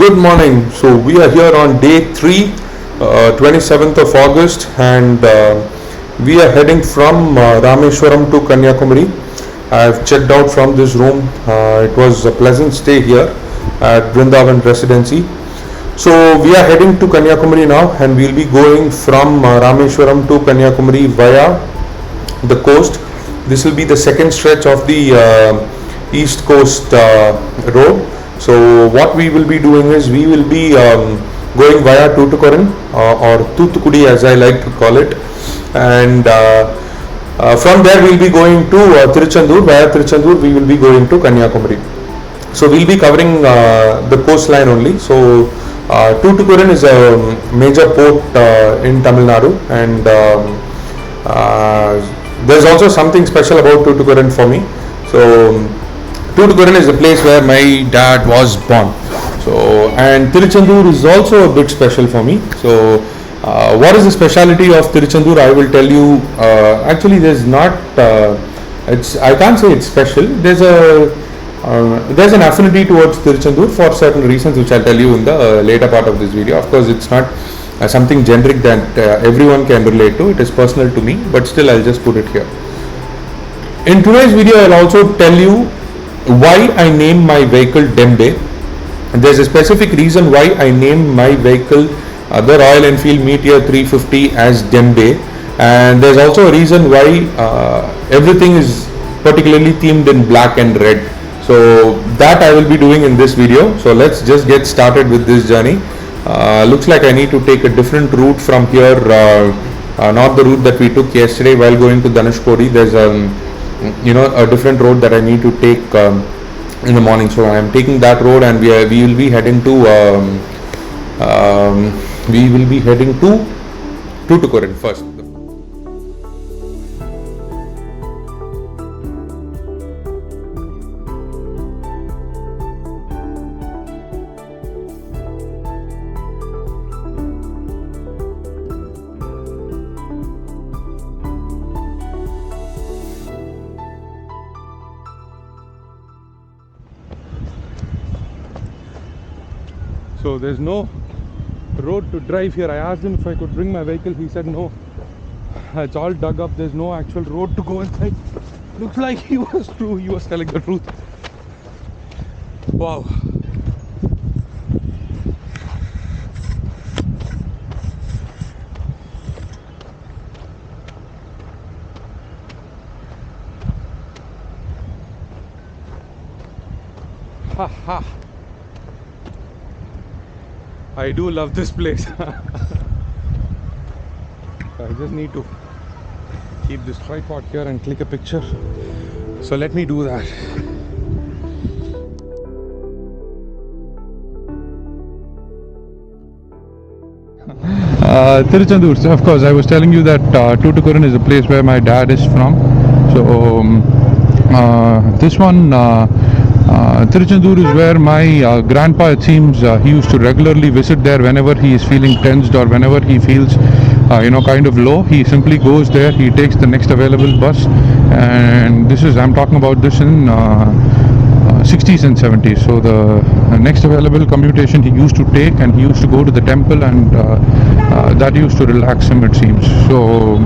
Good morning. So we are here on day 3, 27th of August, and we are heading from Rameshwaram to Kanyakumari. I have checked out from this room. It was a pleasant stay here at Vrindavan Residency. So we are heading to Kanyakumari now, and we'll be going from Rameshwaram to Kanyakumari via the coast. This will be the second stretch of the East Coast road. So what we will be doing is we will be going via Tuticorin or Thoothukudi as I like to call it, and from there we will be going to Tiruchendur. Via Tiruchendur we will be going to Kanyakumari. So we will be covering the coastline only. So Tuticorin is a major port in Tamil Nadu, and there's also something special about Tuticorin for me. So Tuticorin is the place where my dad was born. So, and Tiruchendur is also a bit special for me. So, what is the speciality of Tiruchendur? I will tell you. Actually, there's not. I can't say it's special. There's an affinity towards Tiruchendur for certain reasons, which I'll tell you in the later part of this video. Of course, it's not something generic that everyone can relate to. It is personal to me, but still, I'll just put it here. In today's video, I'll also tell you why I named my vehicle Dembe. There's a specific reason why I named my vehicle the Royal Enfield Meteor 350 as Dembe, and there's also a reason why everything is particularly themed in black and red. So that I will be doing in this video. So let's just get started with this journey. Looks like I need to take a different route from here, not the route that we took yesterday while going to Dhanushkodi. There's a different road that I need to take in the morning. So I am taking that road, and we will be heading to Tuticorin first. So there's no road to drive here. I asked him if I could bring my vehicle. He said no. It's all dug up. There's no actual road to go inside. Looks like he was true. He was telling the truth. Wow. Ha ha. I do love this place. I just need to keep this tripod here and click a picture. So let me do that. Tiruchendur. So of course, I was telling you that Tuticorin is a place where my dad is from. So this one. Tiruchendur is where my grandpa, it seems, he used to regularly visit there whenever he is feeling tensed or whenever he feels kind of low. He simply goes there, he takes the next available bus, and I'm talking about this in 60s and 70s. So the next available commutation he used to take, and he used to go to the temple, and that used to relax him, it seems. So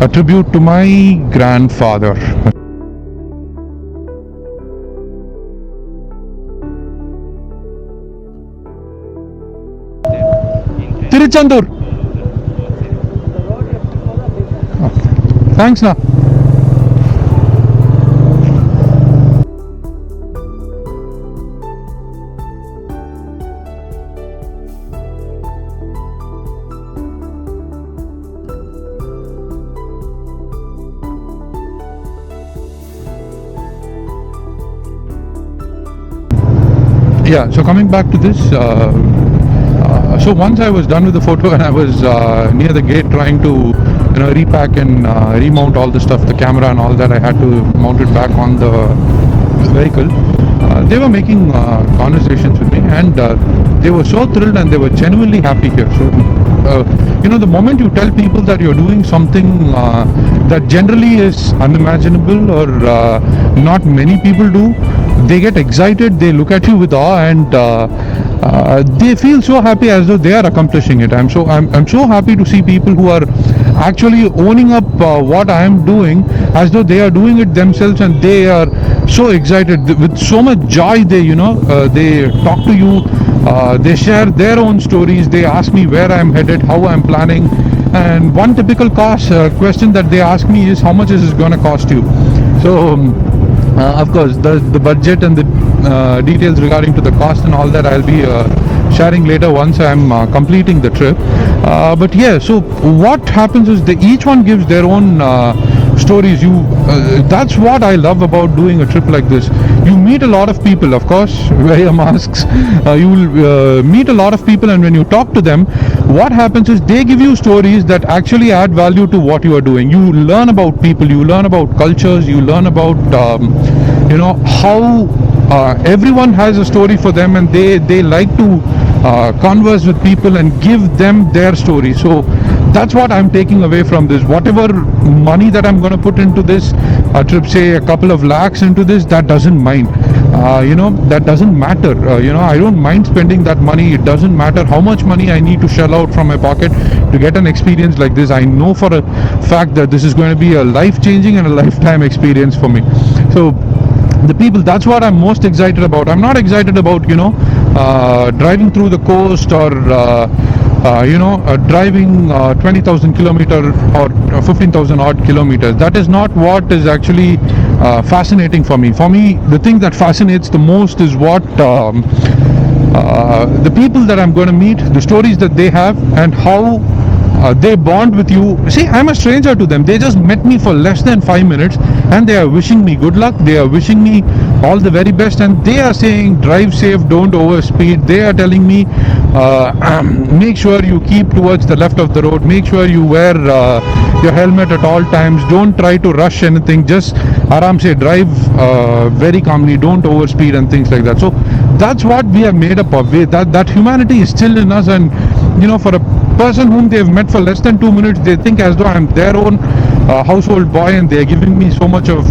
a tribute to my grandfather. Tiruchendur. Okay. Thanks now. Yeah, so coming back to this, so once I was done with the photo and I was near the gate trying to repack and remount all the stuff, the camera and all that, I had to mount it back on the vehicle. They were making conversations with me, and they were so thrilled and they were genuinely happy here. So the moment you tell people that you're doing something that generally is unimaginable or not many people do, they get excited, they look at you with awe, and they feel so happy as though they are accomplishing it. I'm so happy to see people who are actually owning up what I am doing as though they are doing it themselves, and they are so excited with so much joy. They talk to you, they share their own stories, they ask me where I'm headed, how I'm planning. And one typical question that they ask me is, how much is this going to cost you? So of course, the budget and the details regarding to the cost and all that I'll be sharing later once I'm completing the trip. But yeah, so what happens is each one gives their own stories. That's what I love about doing a trip like this. You meet a lot of people, of course, wear your masks. You will meet a lot of people, and when you talk to them, what happens is they give you stories that actually add value to what you are doing. You learn about people, you learn about cultures, you learn about how everyone has a story for them, and they like to converse with people and give them their story. So that's what I'm taking away from this. Whatever money that I'm going to put into this trip, say a couple of lakhs into this, that doesn't mind. That doesn't matter. I don't mind spending that money. It doesn't matter how much money I need to shell out from my pocket to get an experience like this. I know for a fact that this is going to be a life-changing and a lifetime experience for me. So the people, that's what I'm most excited about. I'm not excited about driving through the coast, or driving 20,000 kilometer or 15,000 odd kilometers. That is not what is actually fascinating for me. For me, the thing that fascinates the most is what the people that I'm going to meet, the stories that they have, and how they bond with you. See, I'm a stranger to them. They just met me for less than 5 minutes, and they are wishing me good luck. They are wishing me all the very best, and they are saying drive safe, don't overspeed. They are telling me make sure you keep towards the left of the road, make sure you wear your helmet at all times, don't try to rush anything, just aram se drive very calmly, don't overspeed and things like that. So that's what we are made up of. That humanity is still in us, and for a person whom they've met for less than 2 minutes, they think as though I'm their own household boy, and they're giving me so much of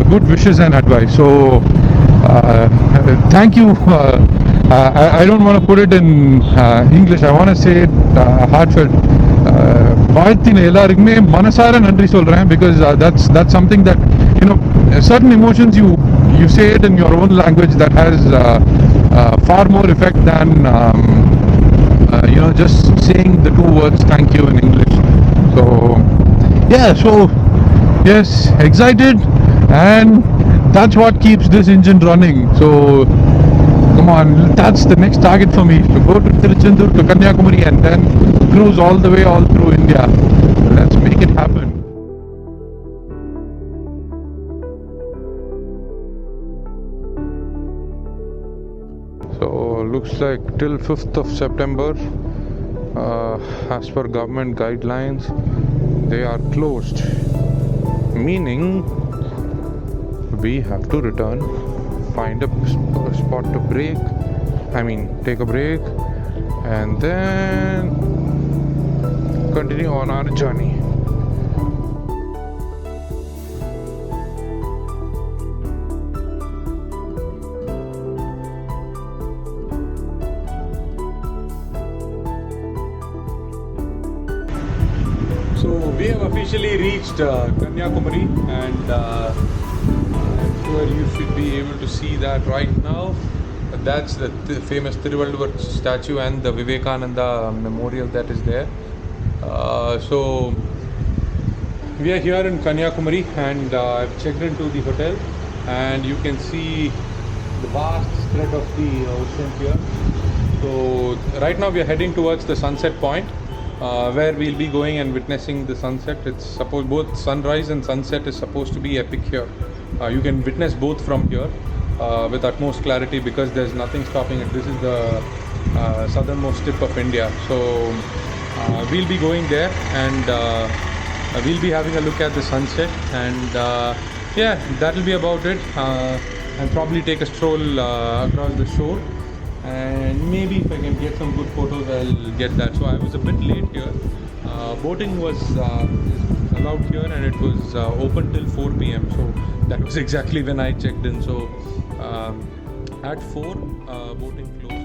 good wishes and advice. So thank you. I don't want to put it in English. I want to say it heartfelt. வாழ்த்தின எல்லாருக்குமே மனசார நன்றி சொல்றேன், because that's something that certain emotions you say it in your own language that has far more effect than just saying the two words thank you in English. So yeah, so yes, excited, and that's what keeps this engine running. So come on, that's the next target for me, to go to Tiruchendur, to Kanyakumari, and then cruise all the way all through India. Let's make it happen. So looks like till 5th of September, as per government guidelines, they are closed, meaning we have to return, find a spot to take a break, and then continue on our journey. So we have officially reached Kanyakumari, and I'm sure you should be able to see that right now. That's the famous Thiruvalluvar statue and the Vivekananda memorial that is there. So we are here in Kanyakumari, and I've checked into the hotel, and you can see the vast spread of the ocean here. So right now we are heading towards the sunset point, where we'll be going and witnessing the sunset. It's supposed both sunrise and sunset is supposed to be epic here. You can witness both from here with utmost clarity, because there's nothing stopping it. This is the southernmost tip of India. So we'll be going there, and we'll be having a look at the sunset, and yeah, that'll be about it. And probably take a stroll across the shore, and maybe if I can get some good photos, I'll get that. So I was a bit late here. Boating was allowed here, and it was open till 4 p.m. So that was exactly when I checked in. So at 4, boating closed.